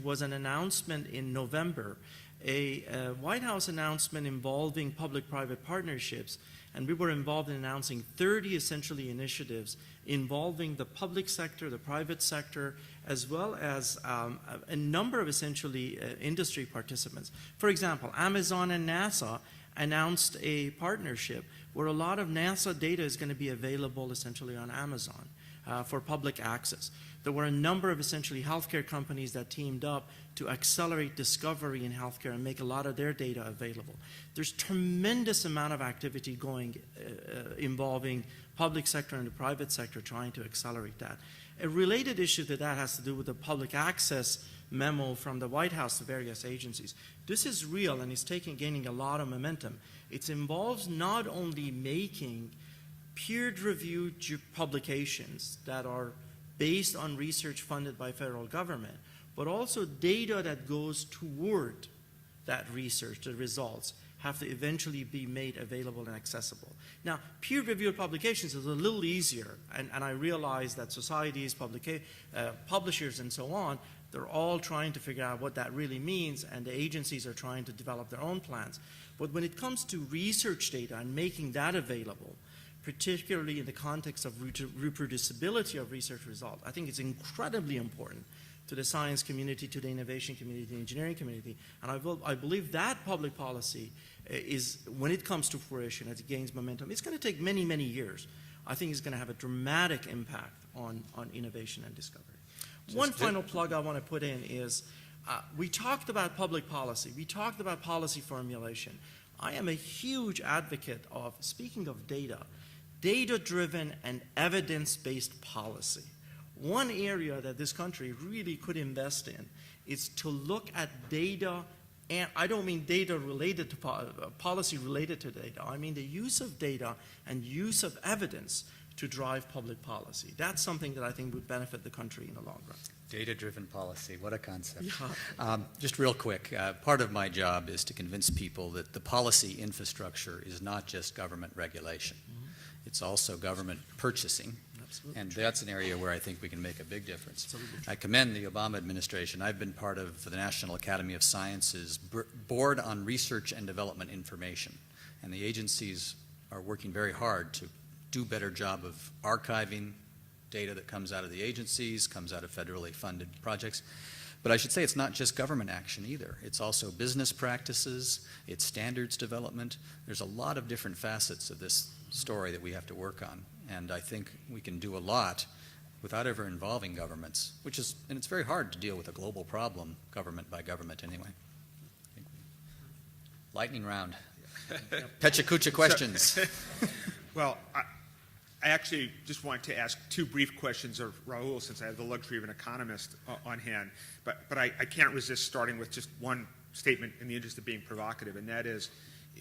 was an announcement in November, a White House announcement involving public-private partnerships, and we were involved in announcing 30 essentially initiatives involving the public sector, the private sector, as well as a number of essentially industry participants. For example, Amazon and NASA announced a partnership where a lot of NASA data is going to be available essentially on Amazon for public access. There were a number of essentially healthcare companies that teamed up to accelerate discovery in healthcare and make a lot of their data available. There's tremendous amount of activity going involving public sector and the private sector trying to accelerate that. A related issue to that has to do with the public access memo from the White House to various agencies. This is real and it's gaining a lot of momentum. It involves not only making peer-reviewed publications that are based on research funded by federal government, but also data that goes toward that research, the results, have to eventually be made available and accessible. Now, peer-reviewed publications is a little easier, and I realize that societies, publishers, and so on, they're all trying to figure out what that really means, and the agencies are trying to develop their own plans. But when it comes to research data and making that available, particularly in the context of reproducibility of research results, I think it's incredibly important to the science community, to the innovation community, the engineering community. And I believe that public policy is, when it comes to fruition, as it gains momentum, it's going to take many, many years. I think it's going to have a dramatic impact on innovation and discovery. One final plug I want to put in is, we talked about public policy. We talked about policy formulation. I am a huge advocate of, speaking of data-driven and evidence-based policy. One area that this country really could invest in is to look at data, and I don't mean data related to policy related to data. I mean the use of data and use of evidence to drive public policy. That's something that I think would benefit the country in the long run. Data-driven policy, what a concept. Yeah. Just real quick, part of my job is to convince people that the policy infrastructure is not just government regulation. It's also government purchasing. Absolutely. And that's an area where I think we can make a big difference. Absolutely. I commend the Obama administration. I've been part of the National Academy of Sciences Board on Research and Development Information. And the agencies are working very hard to do a better job of archiving data that comes out of the agencies, comes out of federally funded projects. But I should say it's not just government action either. It's also business practices, it's standards development. There's a lot of different facets of this story that we have to work on. And I think we can do a lot without ever involving governments, and it's very hard to deal with a global problem, government by government anyway. Lightning round. Pecha questions. Well, I actually just want to ask two brief questions of Rahul, since I have the luxury of an economist on hand. But I can't resist starting with just one statement in the interest of being provocative, and that is,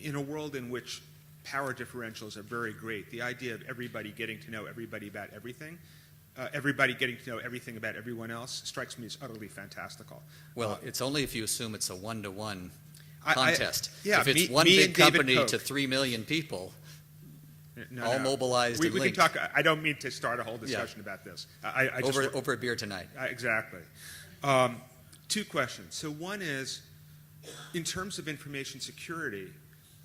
in a world in which power differentials are very great, the idea of everybody getting to know everybody about everything, everybody getting to know everything about everyone else, strikes me as utterly fantastical. Well, it's only if you assume it's a one-to-one contest. Yeah, if it's me one and big David company Koch. to 3 million people, No, all no. mobilized we and can linked. talk. I don't mean to start a whole discussion about this. I just, over a beer tonight. Exactly. Two questions. So one is, in terms of information security,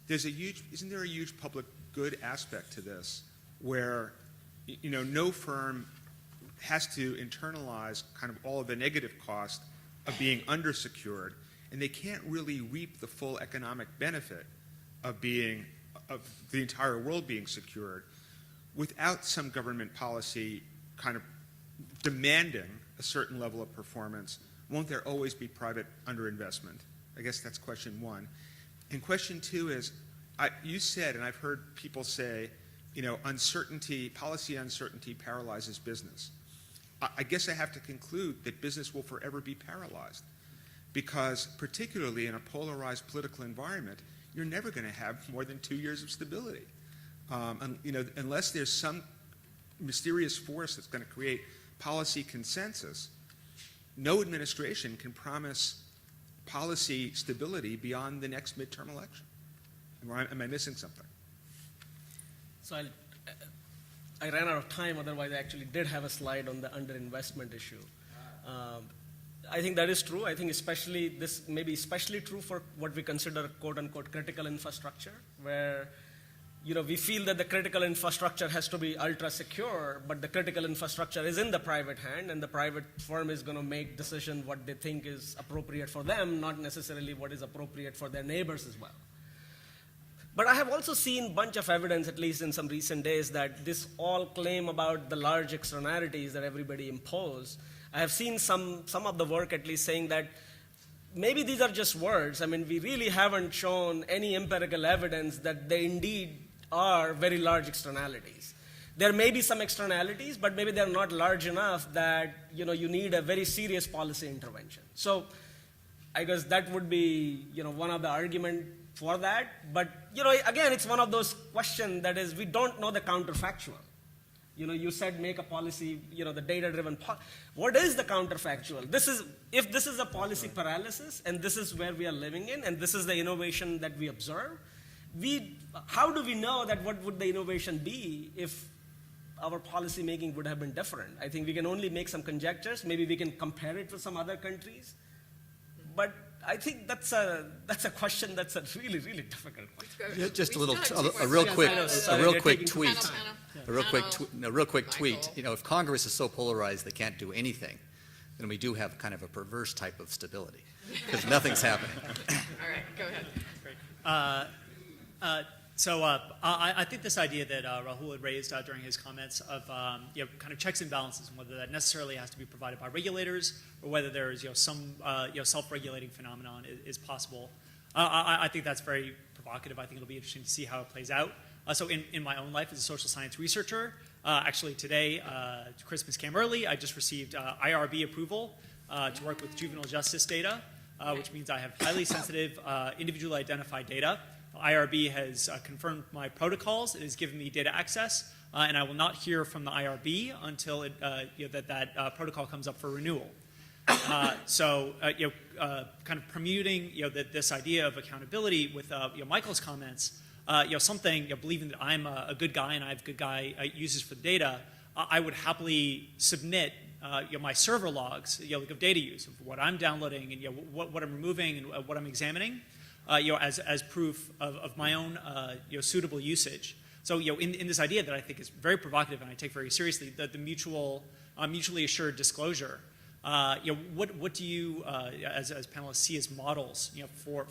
isn't there a huge public good aspect to this, where no firm has to internalize kind of all of the negative cost of being undersecured, and they can't really reap the full economic benefit of the entire world being secured without some government policy kind of demanding a certain level of performance won't there always be private underinvestment? I guess that's question one. And question two is, you said, and I've heard people say, uncertainty, policy uncertainty paralyzes business. I guess I have to conclude that business will forever be paralyzed, because particularly in a polarized political environment, you're never going to have more than 2 years of stability. Unless there's some mysterious force that's going to create policy consensus, no administration can promise policy stability beyond the next midterm election. Am I missing something? So I ran out of time, otherwise I actually did have a slide on the underinvestment issue. I think that is true. I think this may be especially true for what we consider quote-unquote critical infrastructure, where we feel that the critical infrastructure has to be ultra-secure, but the critical infrastructure is in the private hand, and the private firm is going to make decisions what they think is appropriate for them, not necessarily what is appropriate for their neighbors as well. But I have also seen a bunch of evidence, at least in some recent days, that this all claim about the large externalities that everybody impose. I have seen some of the work at least saying that maybe these are just words. I mean, we really haven't shown any empirical evidence that they indeed are very large externalities. There may be some externalities, but maybe they're not large enough that you need a very serious policy intervention. So I guess that would be one of the arguments for that. But again, it's one of those questions that is, we don't know the counterfactual. You said make a policy, the data-driven. What is the counterfactual? If this is a policy paralysis, and this is where we are living in, and this is the innovation that we observe, how do we know that what would the innovation be if our policy making would have been different? I think we can only make some conjectures. Maybe we can compare it to some other countries. But I think that's a question that's a really, really difficult question. Yeah, just a real quick tweet. A real quick tweet. If Congress is so polarized they can't do anything, then we do have kind of a perverse type of stability, because nothing's happening. All right, go ahead. I think this idea that Rahul had raised during his comments of kind of checks and balances, and whether that necessarily has to be provided by regulators or whether there is some self-regulating phenomenon is possible. I think that's very provocative. I think it'll be interesting to see how it plays out. So in my own life as a social science researcher, actually today, Christmas came early. I just received IRB approval to work with juvenile justice data, which means I have highly sensitive individually identified data. IRB has confirmed my protocols. It has given me data access, and I will not hear from the IRB until that protocol comes up for renewal. Kind of permuting this idea of accountability with Michael's comments, believing that I'm a good guy and I have good guy uses for the data, I would happily submit my server logs of data use, of what I'm downloading and what I'm removing and what I'm examining. As proof of my own suitable usage. So in this idea that I think is very provocative and I take very seriously, the mutually assured disclosure. What do you as panelists see as models for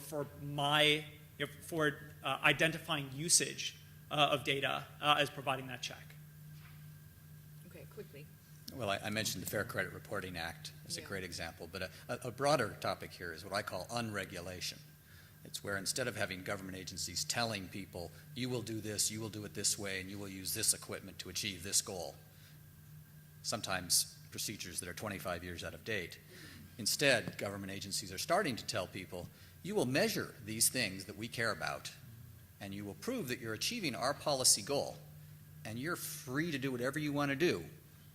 identifying usage of data as providing that check? Okay, quickly. Well, I mentioned the Fair Credit Reporting Act as a great example, but a broader topic here is what I call unregulation. It's where instead of having government agencies telling people, you will do this, you will do it this way, and you will use this equipment to achieve this goal, sometimes procedures that are 25 years out of date. Instead, government agencies are starting to tell people, you will measure these things that we care about, and you will prove that you're achieving our policy goal, and you're free to do whatever you want to do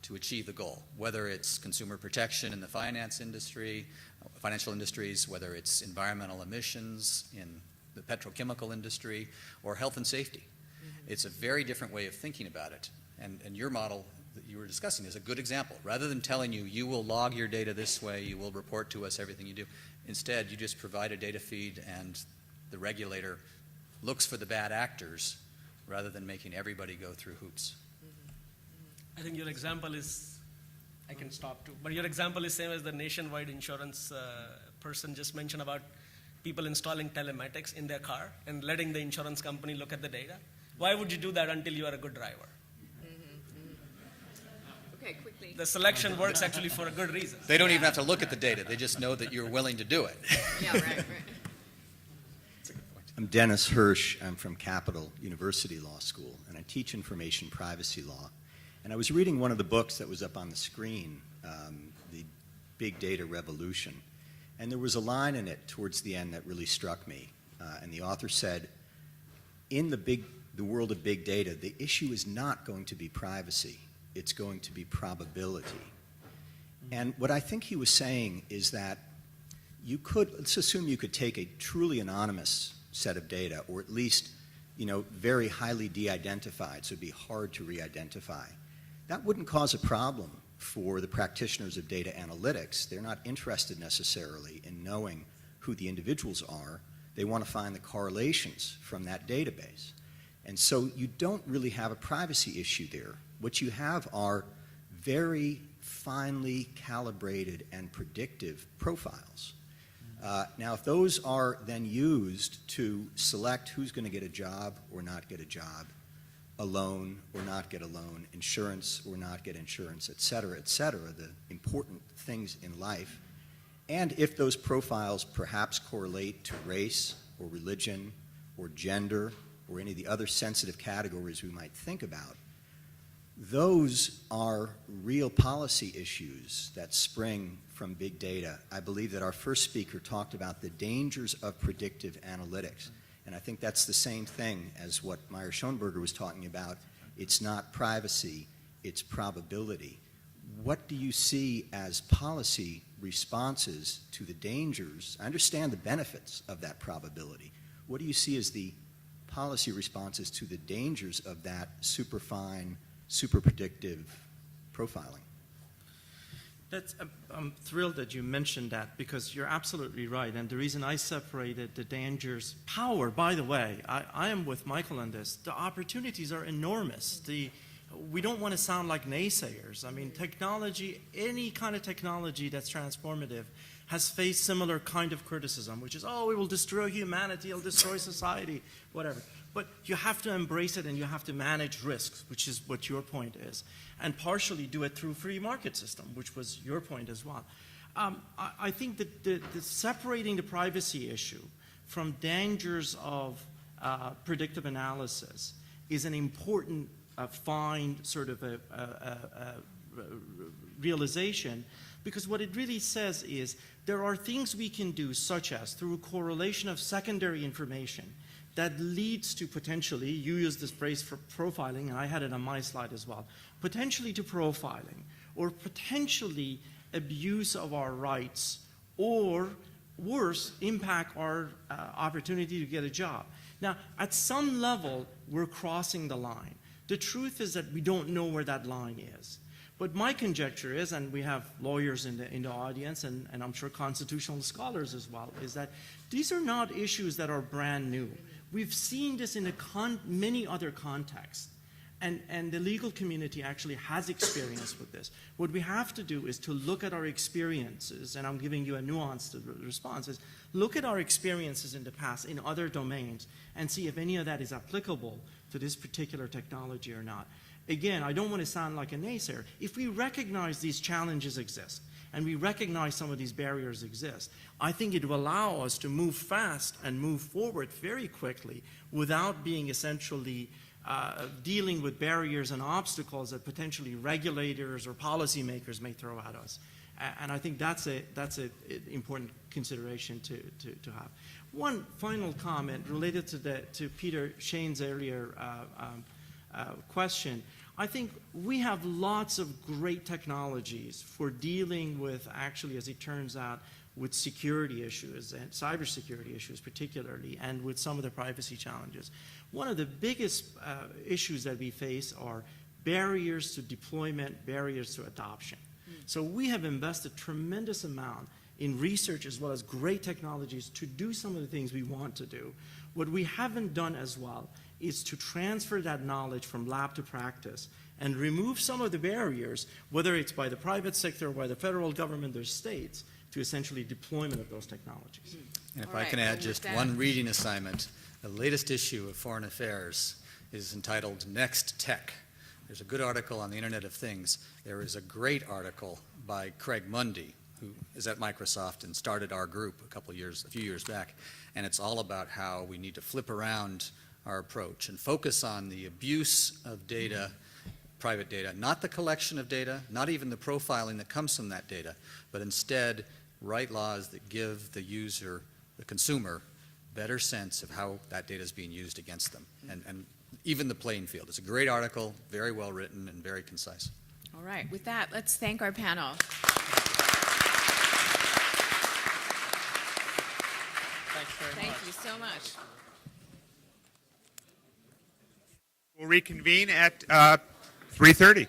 to achieve the goal, whether it's consumer protection in the financial industries, whether it's environmental emissions in the petrochemical industry, or health and safety. Mm-hmm. It's a very different way of thinking about it. And your model that you were discussing is a good example. Rather than telling you, you will log your data this way, you will report to us everything you do, instead you just provide a data feed and the regulator looks for the bad actors rather than making everybody go through hoops. I think your example is, I can stop too, but your example is same as the nationwide insurance person just mentioned about people installing telematics in their car and letting the insurance company look at the data. Why would you do that until you are a good driver? Okay, quickly. The selection works actually for a good reason. They don't even have to look at the data. They just know that you're willing to do it. Yeah, right. That's a good point. I'm Dennis Hirsch. I'm from Capital University Law School, and I teach information privacy law. And I was reading one of the books that was up on the screen, The Big Data Revolution. And there was a line in it towards the end that really struck me. And the author said, in the world of big data, the issue is not going to be privacy. It's going to be probability. And what I think he was saying is that let's assume you could take a truly anonymous set of data, or at least, very highly de-identified, so it'd be hard to re-identify. That wouldn't cause a problem for the practitioners of data analytics. They're not interested necessarily in knowing who the individuals are. They want to find the correlations from that database. And so you don't really have a privacy issue there. What you have are very finely calibrated and predictive profiles. Now, if those are then used to select who's going to get a job or not get a job, a loan or not get a loan, insurance or not get insurance, et cetera, the important things in life, and if those profiles perhaps correlate to race or religion or gender or any of the other sensitive categories we might think about, those are real policy issues that spring from big data. I believe that our first speaker talked about the dangers of predictive analytics. And I think that's the same thing as what Meyer Schoenberger was talking about. It's not privacy, it's probability. What do you see as policy responses to the dangers? I understand the benefits of that probability. What do you see as the policy responses to the dangers of that superfine, super predictive profiling? I'm thrilled that you mentioned that, because you're absolutely right. And the reason I separated the dangers, power, by the way, I am with Michael on this. The opportunities are enormous. We don't want to sound like naysayers. I mean, technology, any kind of technology that's transformative has faced similar kind of criticism, which is, oh, it will destroy humanity, it'll destroy society, whatever. But you have to embrace it and you have to manage risks, which is what your point is, and partially do it through free market system, which was your point as well. I think that the separating the privacy issue from dangers of predictive analysis is an important, fine sort of a realization, because what it really says is there are things we can do, such as through correlation of secondary information, that leads to potentially, you used this phrase for profiling, and I had it on my slide as well, potentially to profiling, or potentially abuse of our rights, or worse, impact our opportunity to get a job. Now, at some level, we're crossing the line. The truth is that we don't know where that line is. But my conjecture is, and we have lawyers in the audience, and I'm sure constitutional scholars as well, is that these are not issues that are brand new. We've seen this in many other contexts, and the legal community actually has experience with this. What we have to do is to look at our experiences, and I'm giving you a nuanced response, is look at our experiences in the past in other domains and see if any of that is applicable to this particular technology or not. Again, I don't want to sound like a naysayer. If we recognize these challenges exist, and we recognize some of these barriers exist, I think it will allow us to move fast and move forward very quickly without being essentially dealing with barriers and obstacles that potentially regulators or policymakers may throw at us. And I think that's an important consideration to have. One final comment related to Peter Shane's earlier question. I think we have lots of great technologies for dealing with, actually, as it turns out, with security issues and cybersecurity issues particularly, and with some of the privacy challenges. One of the biggest issues that we face are barriers to deployment, barriers to adoption. So we have invested tremendous amount in research as well as great technologies to do some of the things we want to do. What we haven't done as well is to transfer that knowledge from lab to practice and remove some of the barriers, whether it's by the private sector or by the federal government or states, to essentially deployment of those technologies. And if All I can right, add and just with one that- reading assignment, the latest issue of Foreign Affairs is entitled Next Tech, There's a good article on the Internet of Things. There is a great article by Craig Mundy, who is at Microsoft and started our group a few years back, and it's all about how we need to flip around our approach and focus on the abuse of data, private data, not the collection of data, not even the profiling that comes from that data, but instead write laws that give the user, the consumer, better sense of how that data is being used against them, and even the playing field. It's a great article, very well written, and very concise. All right, with that, let's thank our panel. Thanks very much. Thank you so much. We'll reconvene at 3:30.